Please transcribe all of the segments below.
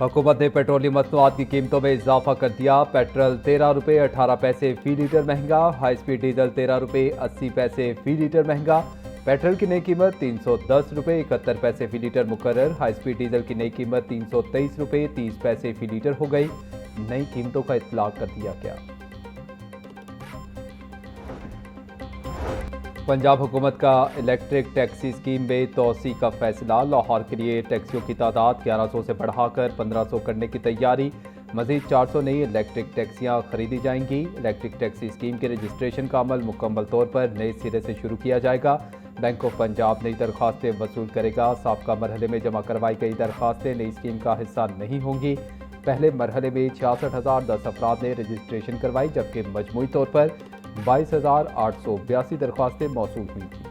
हुकूमत ने पेट्रोलियम मसनूआत की कीमतों में इजाफा कर दिया। पेट्रोल 13 रुपये 18 पैसे फी लीटर महंगा। हाई स्पीड डीजल 13 रुपये 80 पैसे फी लीटर महंगा। पेट्रोल की नई कीमत 310 रुपये 71 पैसे फी लीटर मुकर्रर। हाई स्पीड डीजल की नई कीमत 323 रुपये 30 पैसे फी लीटर हो गई। नई कीमतों का इतलाक कर दिया गया। पंजाब हुकूमत का इलेक्ट्रिक टैक्सी स्कीम में तोसी का फैसला। लाहौर के लिए टैक्सियों की तादाद 1100 से बढ़ाकर 1500 करने की तैयारी। मजीद 400 नई इलेक्ट्रिक टैक्सियां खरीदी जाएंगी। इलेक्ट्रिक टैक्सी स्कीम के रजिस्ट्रेशन का अमल मुकम्मल तौर पर नए सिरे से शुरू किया जाएगा। बैंक ऑफ पंजाब नई दरख्वास्तें वसूल करेगा। साबका मरहले में जमा करवाई गई दरख्वास्तें नई स्कीम का हिस्सा नहीं होंगी। पहले मरहले में 66,010 अफराद ने रजिस्ट्रेशन करवाई, जबकि मजमूई तौर पर 22,882 दरख्वास्तें मौसूल हुई थी।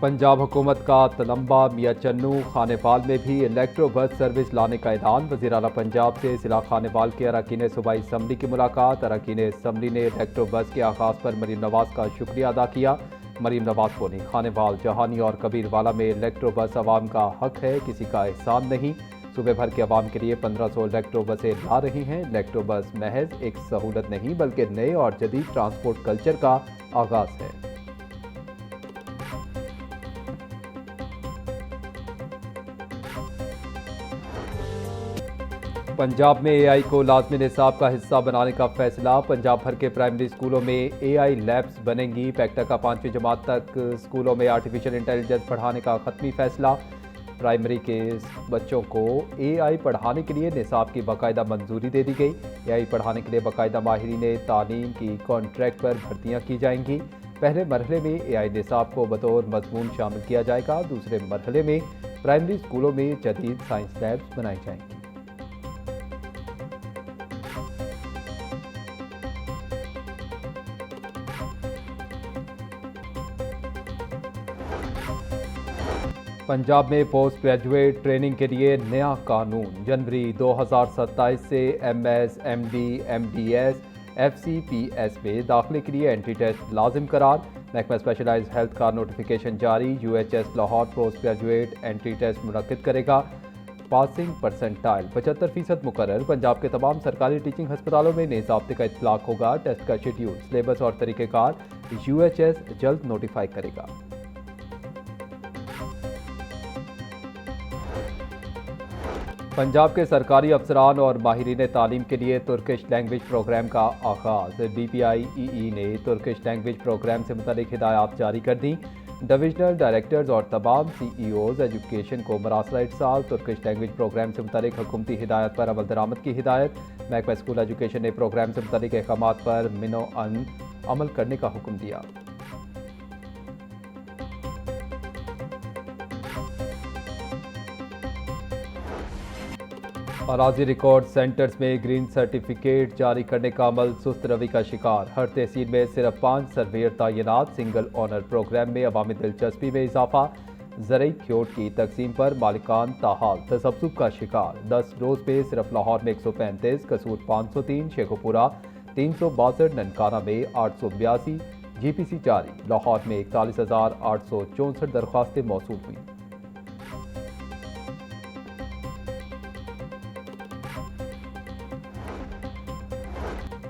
पंजाब हुकूमत का तलम्बा मियां चन्नू खानेवाल में भी इलेक्ट्रो बस सर्विस लाने का ऐलान। वज़ीर आला पंजाब से जिला खानेवाल के अरकान सूबाई असम्बली की मुलाकात। अरकान असम्बली ने इलेक्ट्रो बस के आगाज़ पर मरीम नवाज का शुक्रिया अदा किया। मरीम नवाज बोली, खानेवाल, जहानी और कबीरवाला में इलेक्ट्रो बस आवाम का हक है, किसी का एहसान नहीं। सूबे भर के आवाम के लिए 1500 इलेक्ट्रो बसें ला रही हैं। इलेक्ट्रो बस महज एक सहूलत नहीं बल्कि नए और जदीद ट्रांसपोर्ट कल्चर का आगाज़ है। पंजाब में एआई को लाज़मी निसाब का हिस्सा बनाने का फैसला। पंजाब भर के प्राइमरी स्कूलों में एआई लैब्स बनेंगी। पैक्टा का 5वीं जमात तक स्कूलों में आर्टिफिशियल इंटेलिजेंस पढ़ाने का खत्मी फैसला। प्राइमरी के बच्चों को एआई पढ़ाने के लिए निसाब की बाकायदा मंजूरी दे दी गई। एआई पढ़ाने के लिए बाकायदा माहिरीन तालीम की कॉन्ट्रैक्ट पर भर्तियाँ की जाएंगी। पहले मरहले में एआई निसाब को बतौर मजमून शामिल किया जाएगा। दूसरे मरहले में प्राइमरी स्कूलों में जदीद साइंस लैब्स बनाई जाएंगी। पंजाब में पोस्ट ग्रेजुएट ट्रेनिंग के लिए नया कानून। जनवरी 2027 से एमएस, एमडी, एमडीएस, एफसीपीएस में दाखिले के लिए एंट्री टेस्ट लाजिम करार। महकमा स्पेशलाइज्ड हेल्थ का नोटिफिकेशन जारी। UHS Lahore post graduate entry test मुनक्किद करेगा। पासिंग परसेंटाइल 75% मुकर्रर। पंजाब के तमाम सरकारी टीचिंग अस्पतालों में नए ज़ाब्ते का इतलाक होगा। टेस्ट का शेड्यूल, सिलेबस और तरीक़ेकार यूएचएस जल्द नोटिफाई करेगा। पंजाब के सरकारी अफसरान और माहिरीन तालीम के लिए तुर्किश लैंग्वेज प्रोग्राम का आगाज़। DPIEE ने तुर्किश लैंग्वेज प्रोग्राम से मुतालिक हिदायत जारी कर दी। डिविजनल डायरेक्टर्स और तमाम CEOs एजुकेशन को मरासला इरसाल। तुर्किश लैंग्वेज प्रोग्राम से मुतालिक हुकूमती हिदायत पर अमल दरामद की हिदायत। महकमा स्कूल एजुकेशन ने प्रोग्राम से मुतालिक अहकामात पर मिनो-अन अमल करने का हुक्म दिया। अराजी रिकॉर्ड सेंटर्स में ग्रीन सर्टिफिकेट जारी करने का अमल सुस्त रवि का शिकार। हर तहसील में सिर्फ 5 सर्वेयर तैनात। सिंगल ओनर प्रोग्राम में अवामी दिलचस्पी में इजाफा। ज़रई ख्योट की तकसीम पर मालिकान ताहाल तसब्सुब का शिकार। 10 डोज पे सिर्फ लाहौर में 135, कसूर 503, शेखोपुरा 362, ननकाना में 882। GPC जारी। लाहौर में 41,864 दरख्वास्तें मौसूल हुई।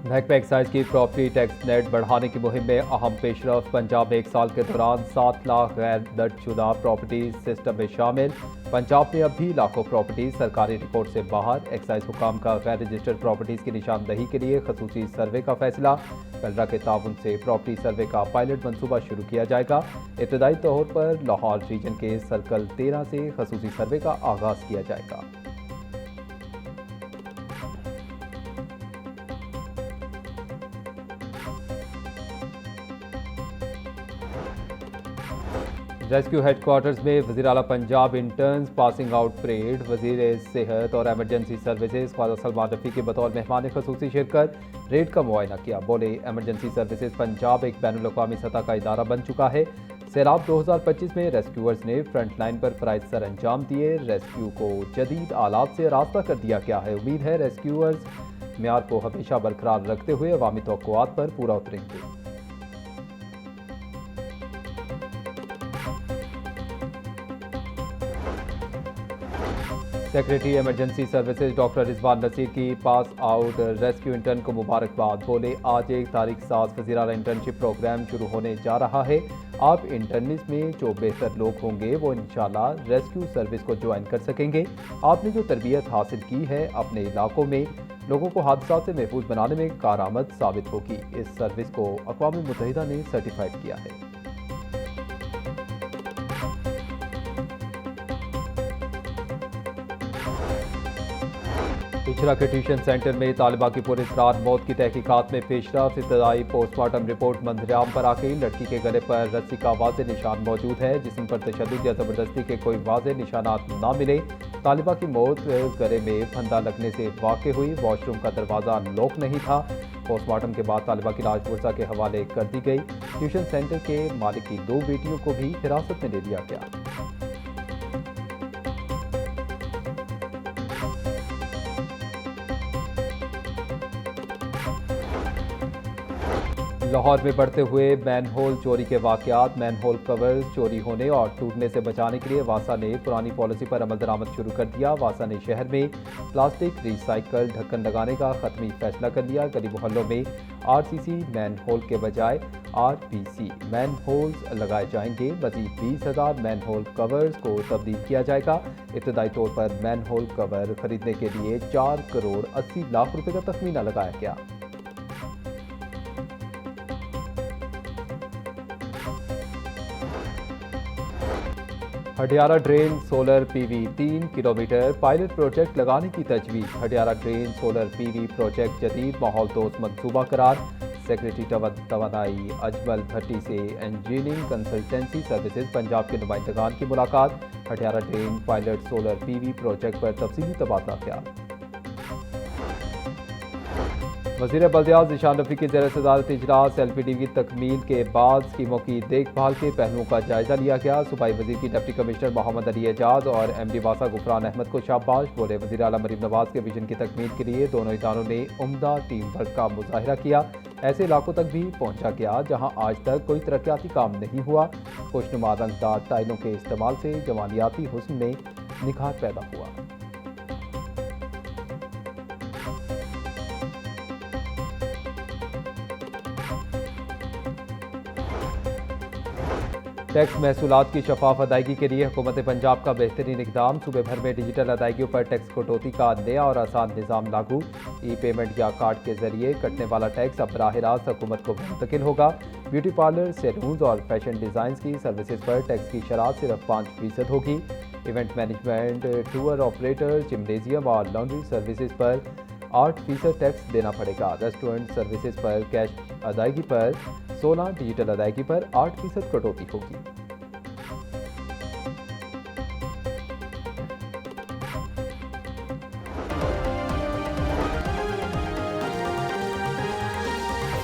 महकमा एक्साइज की प्रॉपर्टी टैक्स नेट बढ़ाने की मुहिम में अहम पेशरफ। पंजाब में 1 साल के दौरान 7 लाख गैर दर्जशुदा प्रॉपर्टीज सिस्टम में शामिल। पंजाब में अब भी लाखों प्रॉपर्टीज सरकारी रिकॉर्ड से बाहर। एक्साइज हुकाम का गैर रजिस्टर्ड प्रॉपर्टीज की निशानदही के लिए खसूसी सर्वे का फैसला। कलरा के ताउन से प्रॉपर्टी सर्वे का पायलट मनसूबा शुरू किया जाएगा। इब्तदाई तौर पर लाहौर रीजन के सर्कल 13 से खसूसी सर्वे का आगाज किया जाएगा। रेस्क्यू हेडक्वार्टर्स में वज़ीर आला Punjab interns passing out parade. वज़ीर सेहत और एमरजेंसी सर्विसेज ख्वाजा सलमान रफ़ी के बतौर मेहमान खसूसी शिरकत। रेड का मुआयना किया। बोले, एमरजेंसी सर्विसेज पंजाब एक बैनुल अक़वामी सतह का इदारा बन चुका है। सैलाब 2025 में रेस्क्यूअर्स ने फ्रंट लाइन पर फ़राइज़ सर अंजाम दिए। रेस्क्यू को जदीद आलात से रास्ता कर दिया गया है। उम्मीद है रेस्क्यूअर्स म्यार को हमेशा बरकरार रखते हुए अवामी तवक्कुआत पर पूरा उतरेंगे। Secretary emergency services doctor Rizwan Naseer की पास आउट रेस्क्यू इंटर्न को मुबारकबाद। बोले, आज 1 तारीख साज वज़ीर-ए-आला इंटर्नशिप प्रोग्राम शुरू होने जा रहा है। आप इंटर्निस में जो बेहतर लोग होंगे वो इंशाल्लाह रेस्क्यू सर्विस को ज्वाइन कर सकेंगे। आपने जो तरबियत हासिल की है अपने इलाकों में लोगों को हादसा से महफूज बनाने में कारआमद साबित होगी। इस सर्विस को अक़वाम मुत्तहिदा ने सर्टिफाइड किया है। पिछड़ा के ट्यूशन सेंटर में तालिबा की पुलिस रात मौत की तहकीकात में पेशरफ। इब्तदाई पोस्टमार्टम रिपोर्ट मंजराम पर आ गई। लड़की के गले पर रस्सी का वाज़ेह निशान मौजूद है, जिसम पर तशद्दुद या ज़बरदस्ती के कोई वाज़ेह निशानात ना मिले। तालिबा की मौत गले में फंदा लगने से वाक़ हुई। वॉशरूम का दरवाज़ा लॉक नहीं था। पोस्टमार्टम के बाद तालिबा की लाश पुलिस के हवाले कर दी गई। ट्यूशन सेंटर के मालिक की 2 बेटियों को भी हिरासत में ले लिया गया। लाहौर में बढ़ते हुए मैनहोल चोरी के वाक़यात। मैनहोल कवर्स चोरी होने और टूटने से बचाने के लिए वासा ने पुरानी पॉलिसी पर अमल दरामद शुरू कर दिया। वासा ने शहर में प्लास्टिक रिसाइकल ढक्कन लगाने का खत्मी फैसला कर लिया। गली मोहल्लों में RCC मैनहोल के बजाय RPC मैनहोल्स लगाए जाएंगे। मजीद 20,000 मैनहोल कवर्स को तब्दील किया जाएगा। इब्तदाई तौर पर मैनहोल कवर खरीदने के लिए 4 करोड़ 80 लाख रुपए का तखमीना लगाया गया। Hudiara drain solar PV 3 kilometre pilot project लगाने की तजवीज़। Hudiara drain solar PV project जदीद माहौल दोस्त मंसूबा करार। सेक्रेटरी तवानाई अजमल भट्टी से इंजीनियरिंग कंसल्टेंसी सर्विसेज पंजाब के नुमाइंदगान की मुलाकात। Hudiara drain pilot solar PV project पर तफसीली तबादला ख्याल। वज़ीर बल्दियात ज़ीशान रफ़ी की ज़ेर सदारत इजलास LPD की तकमील के बाद स्कीमों की देखभाल के पहलुओं का जायजा लिया गया। सूबाई वज़ीर की डिप्टी कमिश्नर मोहम्मद अली एजाज और MD वासा गुफरान अहमद को शाबाश। बोले, वज़ीर आला मरीम नवाज के विजन की तकमील के लिए दोनों इदारों ने उम्दा टीम वर्क का मुजाहिरा किया। ऐसे इलाकों तक भी पहुंचा गया जहां आज तक कोई तरक्याती काम नहीं हुआ। खुशनुमा रंगदार टाइलों के इस्तेमाल से जमालियाती हुस्न में निखार पैदा हुआ। टैक्स महसूलात की शफाफ अदायगी के लिए हुकूमत पंजाब का बेहतरीन इकदाम। सूबे भर में डिजिटल अदायगियों पर टैक्स कटौती का नया और आसान निज़ाम लागू। ई-पेमेंट या कार्ड के जरिए कटने वाला टैक्स अब बराह रास्त हुकूमत को मुंतकिल होगा। ब्यूटी पार्लर, सैलून्स और फैशन डिज़ाइन की सर्विसेज पर टैक्स की शरह सिर्फ 5% होगी। Event management, tour operator, gymnasium और लॉन्ड्री सर्विसेज पर 8% टैक्स देना पड़ेगा। रेस्टोरेंट सर्विसेज पर कैश अदायगी पर 16, डिजिटल अदायगी पर 8% कटौती होगी।